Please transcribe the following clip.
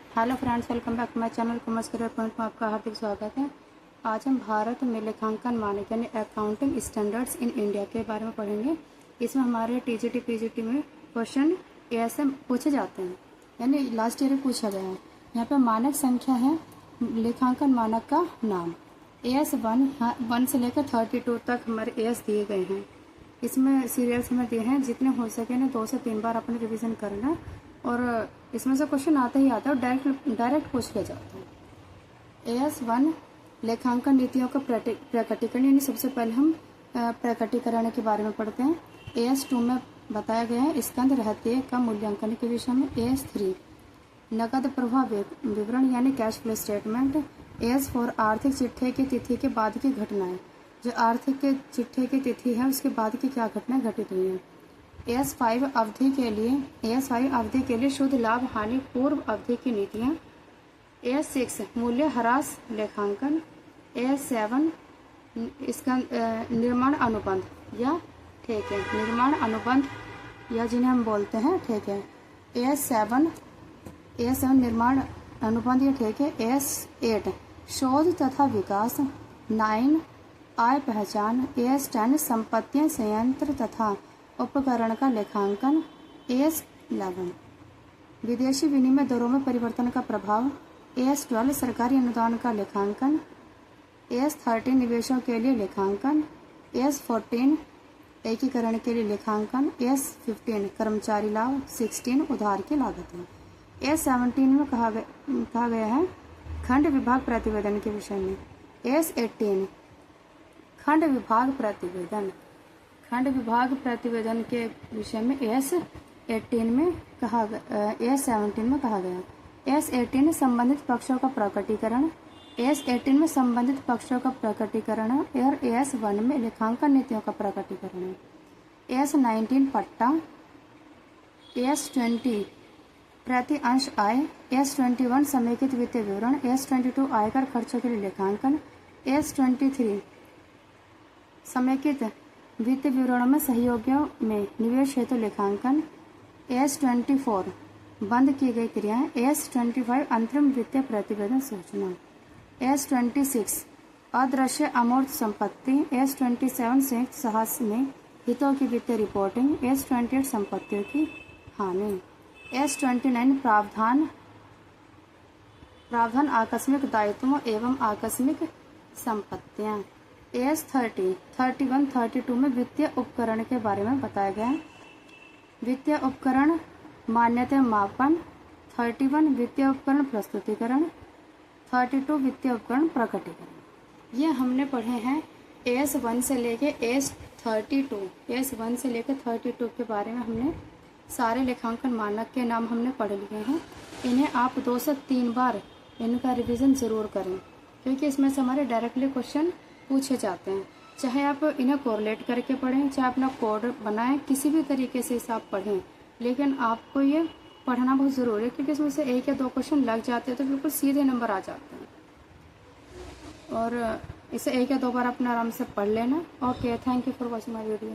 Hello friends, welcome back to my channel commerce career point में आपका हार्दिक स्वागत है। आज हम भारत में लेखांकन मानक यानी अकाउंटिंग स्टैंडर्ड्स इन इंडिया के बारे में पढ़ेंगे। इसमें हमारे टीजीटी पीजीटी में क्वेश्चन एएसएम पूछे जाते हैं, यानी लास्ट ईयर पूछा गया है। यहाँ पे मानक संख्या है लेखांकन मानक का नाम AS 1 से लेकर 32 तक हमारे AS दिए गए हैं। इसमें सीरियल्स हमें दिए हैं, जितने हो सके ना 2 से 3 बार अपने रिवीजन करना, और इसमें से क्वेश्चन आता ही आता है और डायरेक्ट पूछ लिया जाता है। AS 1 लेखांकन नीतियों का प्रकटीकरण, यानी सबसे पहले हम प्रकटीकरण के बारे में पढ़ते हैं। AS 2 में बताया गया है स्कंद रहते का मूल्यांकन के विषय में। AS 3 नकद प्रवाह विवरण यानी कैश फ्लो स्टेटमेंट। AS 4 आर्थिक चिट्ठे की तिथि के बाद की घटनाएं, जो आर्थिक के चिट्ठे की तिथि है उसके बाद की क्या घटनाएं घटित हुई हैं। AS 5 अवधि के लिए शुद्ध लाभ हानि पूर्व अवधि की नीतियां। AS 6 मूल्य ह्रास लेखांकन। AS 7 इसका निर्माण अनुबंध या ठेके, निर्माण अनुबंध या जिन्हें हम बोलते हैं ठेके। AS 7 निर्माण अनुबंध या ठेके। AS 8 शोध तथा विकास। 9 आय पहचान। AS 10 संपत्तियां संयंत्र तथा उपकरण का लेखांकन। AS 11 विदेशी विनिमय दरों में परिवर्तन का प्रभाव। AS 12 सरकारी अनुदान का लेखांकन। AS 13 निवेशों के लिए लेखांकन। AS 14 एकीकरण के लिए लेखांकन। AS 15 कर्मचारी लाभ। 16 उधार की लागतें। AS 17 में कहा गया है खंड विभाग प्रतिवेदन के विषय में। AS 18 खंड विभाग प्रतिवेदन के विषय में। AS 17 में कहा गया। AS 18 संबंधित पक्षों का प्रकटीकरण। AS 18 में संबंधित पक्षों का प्रकटीकरण और AS 1 में लेखांकन नीतियों का प्रकटीकरण है। AS 19 पट्टा। AS 20 प्रति अंश आय। AS 21 समेकित वित्तीय विवरण। AS 22 आयकर खर्चों के लिए लेखांकन। AS 23 समेकित वित्तीय विवरणों में सहयोगियों में निवेश हेतु लेखांकन। AS 24 बंद की गई क्रियाएं। AS 25 अंतरिम वित्तीय प्रतिवेदन सूचना। AS 26 अदृश्य अमूर्त संपत्ति। AS 27 संयुक्त साहस में हितों की वित्तीय रिपोर्टिंग। AS 28 संपत्तियों की हानि। AS 29 प्रावधान आकस्मिक दायित्वों एवं आकस्मिक संपत्तियां। AS 30, 31, 32 में वित्तीय उपकरण के बारे में बताया गया। वित्तीय उपकरण मान्यता मापन। 31 वित्तीय उपकरण प्रस्तुतिकरण। 32 वित्तीय उपकरण प्रकटीकरण। ये हमने पढ़े हैं AS 1 से लेके AS 32। AS 1 से लेकर 32 के बारे में हमने सारे लेखांकन मानक के नाम हमने पढ़ लिए हैं। इन्हें आप 2 से 3 बार इनका रिवीजन ज़रूर करें, क्योंकि इसमें से हमारे डायरेक्टली क्वेश्चन पूछे जाते हैं। चाहे आप इन्हें कोरिलेट करके पढ़ें, चाहे अपना कोड बनाएं, किसी भी तरीके से इसे आप पढ़ें, लेकिन आपको ये पढ़ना बहुत ज़रूरी है, क्योंकि इसमें से 1 या 2 क्वेश्चन लग जाते हैं तो बिल्कुल सीधे नंबर आ जाते हैं। और इसे 1 या 2 बार अपना आराम से पढ़ लेना। Okay, thank you for watching my video.